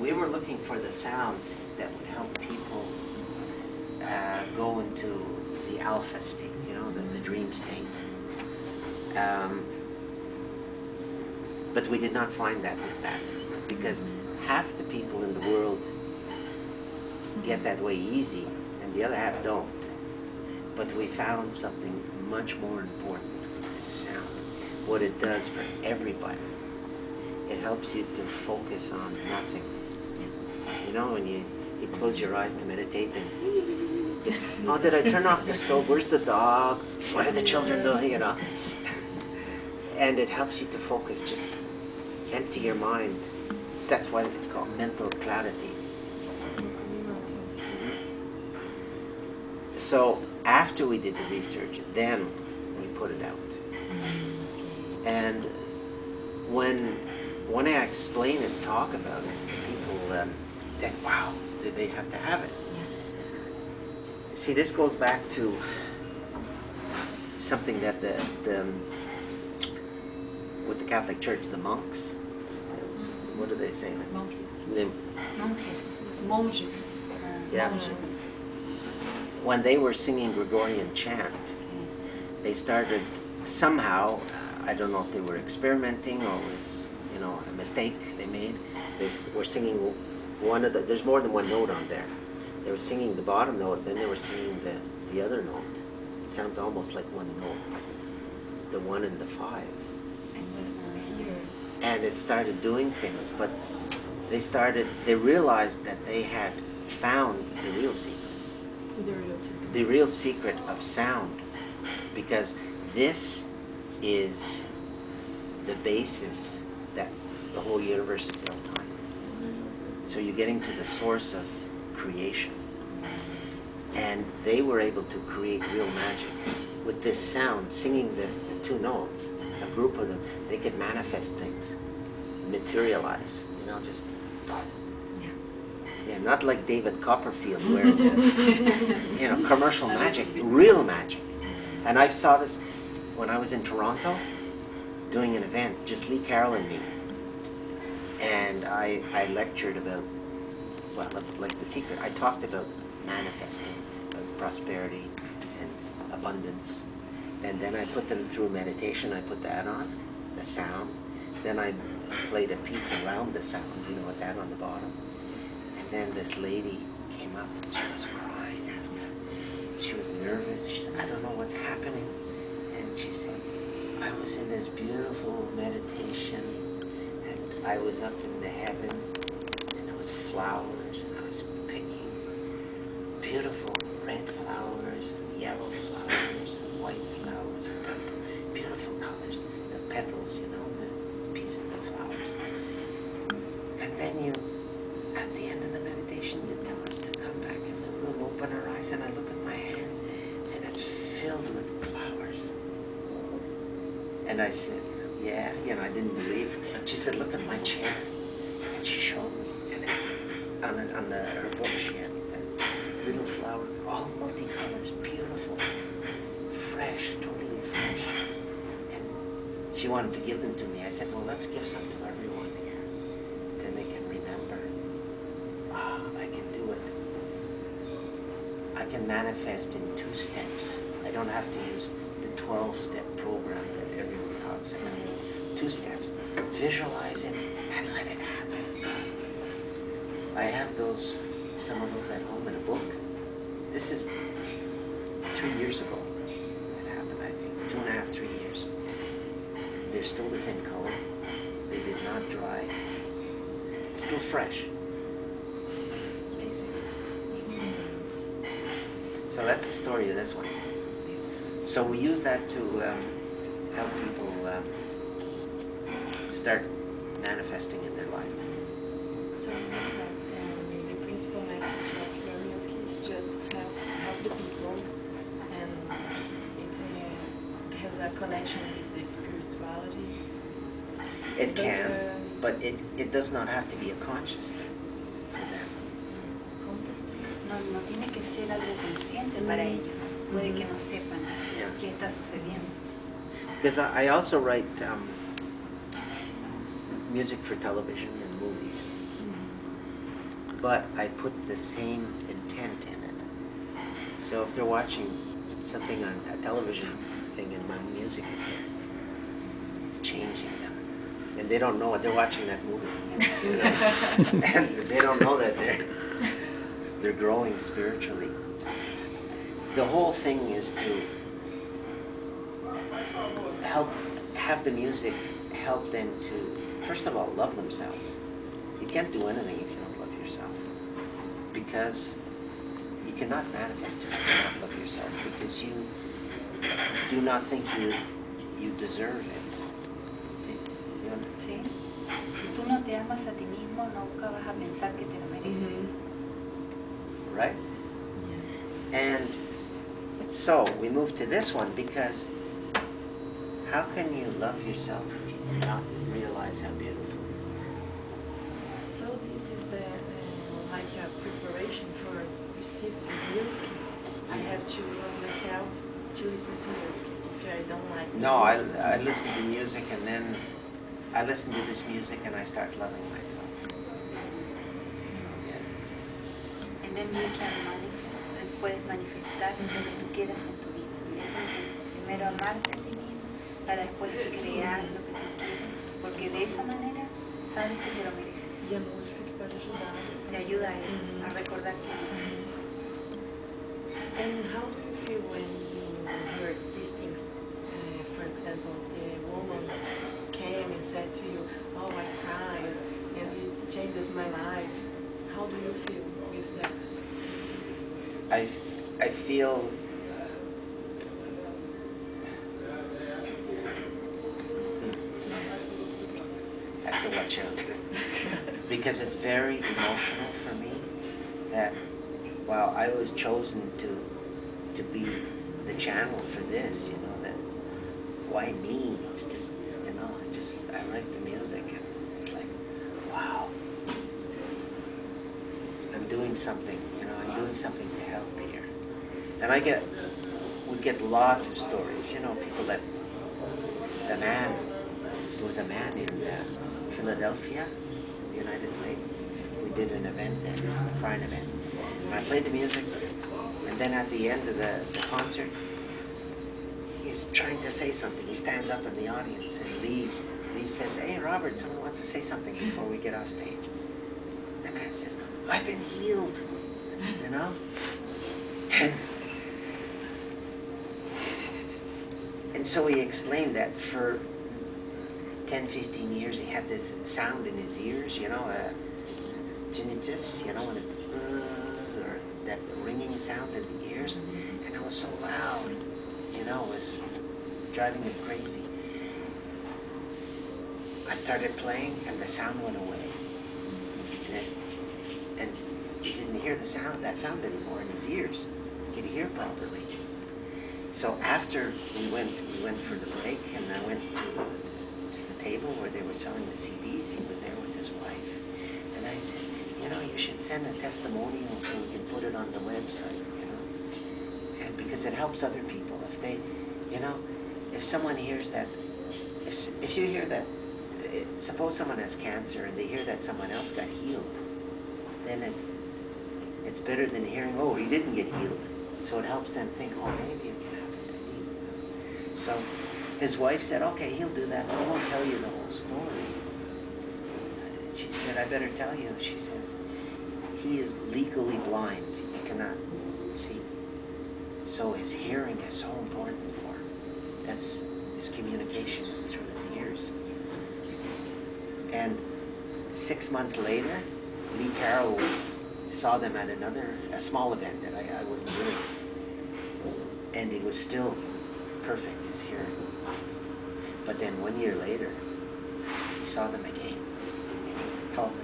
we were looking for the sound that would help people go into the alpha state, you know, the dream state. But we did not find that with that, because half the people in the world get that way easy, and the other half don't. But we found something much more important with this sound. What it does for everybody, it helps you to focus on nothing. You know, when you close your eyes to meditate, and oh, did I turn off the stove? Where's the dog? What are the children doing? You know, and it helps you to focus. Just empty your mind. That's why it's called mental clarity. So after we did the research, then we put it out. And when I explain and talk about it, people think, wow, did they have to have it? See, this goes back to something that with the Catholic Church, the monks, what do they say? Monges. Yeah. Monges. When they were singing Gregorian chant, they started somehow, I don't know if they were experimenting or was, you know, a mistake they made. They were singing one of the, there's more than one note on there. They were singing the bottom note, then they were singing the other note. It sounds almost like one note, but the 1 and the 5. And it started doing things, but they realized that they had found the real secret. The real secret of sound, because this is the basis that the whole universe is built on. So you're getting to the source of creation. And they were able to create real magic with this sound, singing the 2 notes. A group of them, they could manifest things, materialize, you know, just, yeah, not like David Copperfield where it's, you know, commercial magic, real magic. And I saw this when I was in Toronto doing an event, just Lee Carroll and me. And I lectured about, well, like the secret. I talked about manifesting, about prosperity and abundance. And then I put them through meditation. I put that on, the sound. Then I played a piece around the sound, you know, with that on the bottom. And then this lady came up and she was crying after. She was nervous. She said, I don't know what's happening. And she said, I was in this beautiful meditation and I was up in the heaven and there was flowers and I was picking beautiful red flowers, and yellow flowers, and white flowers, and purple, beautiful colors, the petals, you know, the pieces of the flowers. And then you, at the end of the meditation, you tell us to come back in the room, open our eyes, and I look at my hands, and it's filled with flowers. And I said, yeah, you know, I didn't believe her. She said, look at my chair. And she showed me, and on her book she had little flower, all multicolors, beautiful, fresh, totally fresh. And she wanted to give them to me. I said, well, let's give some to everyone here. Then they can remember, ah, I can do it. I can manifest in 2 steps. I don't have to use the 12-step program that everyone talks about. 2 steps. Visualize it and let it happen. I have those, some of those at home in a book. This is 3 years ago it happened, I think. 2.5, 3 years. They're still the same color. They did not dry. It's still fresh. Amazing. So that's the story of this one. So we use that to help people start manifesting in their life. So the principal message of your music is just help the people, and it has a connection with the spirituality. It can, but it does not have to be a conscious thing for them. No tiene que ser algo consciente para ellos. Puede que no sepan qué está sucediendo. Because I also write music for television and movies. but I put the same intent in it. So if they're watching something on a television thing and my music is there, it's changing them. And they don't know what they're watching that movie. You know? And they don't know that they're growing spiritually. The whole thing is to have the music help them to, first of all, love themselves. You can't do anything if you don't love yourself. Because you cannot manifest if you cannot love yourself, because you do not think you deserve it. ¿Sí? Si tú no te amas a ti mismo, nunca vas a pensar que te lo mereces. Right? And so we move to this one, because how can you love yourself if you do not realize how beautiful you are? So this is the like a preparation for receiving the music. I have to love myself to listen to music. If I don't like No, I listen to music, and then I listen to this music and I start loving myself. Yeah. And then you can manifest, puedes manifestar lo que tú quieras en tu vida. Eso es primero amarte a ti mismo, para después crear lo que tú quieres, porque de esa manera sabes que te lo mereces. E a música que pode ajudar. Te ayuda a eso, a recordar que And how do you feel when you heard these things? For example, the woman came and said to you, "Oh, I cried, and it changed my life." How do you feel with that? I feel I have to watch out, because it's very emotional for me that while I was chosen to be the channel for this, you know, that why me? It's just, you know, I like the music, and it's like, wow, I'm doing something, you know, I'm doing something to help here. And we get lots of stories, you know, people that, there was a man in Philadelphia, the United States. We did an event there, a foreign event. And I played the music, and then at the end of the concert, he's trying to say something. He stands up in the audience, and Lee says, "Hey, Robert, someone wants to say something before we get off stage." The man says, "I've been healed," you know? And so he explained that for 10, 15 years he had this sound in his ears, you know, tinnitus, you know, when it's or that ringing sound in the ears, and it was so loud, you know, it was driving him crazy. I started playing, and the sound went away, and he didn't hear that sound anymore in his ears. He could hear properly. So after we went for the break, and I went to the table where they were selling the CDs. He was there with his wife, and I said, "You know, you should send a testimonial so we can put it on the website, you know, and because it helps other people. If they, you know, if someone hears that, if you hear that, suppose someone has cancer and they hear that someone else got healed, then it's better than hearing, oh, he didn't get healed. So it helps them think, oh, maybe it can happen to me. So his wife said, okay, he'll do that, but he won't tell you the whole story. She said, I better tell you. She says, he is legally blind. He cannot see. So his hearing is so important for him. That's his communication is through his ears. And 6 months later, Lee Carroll saw them at a small event that I wasn't doing. And he was still perfect, his hearing. But then 1 year later, he saw them again. And he told me,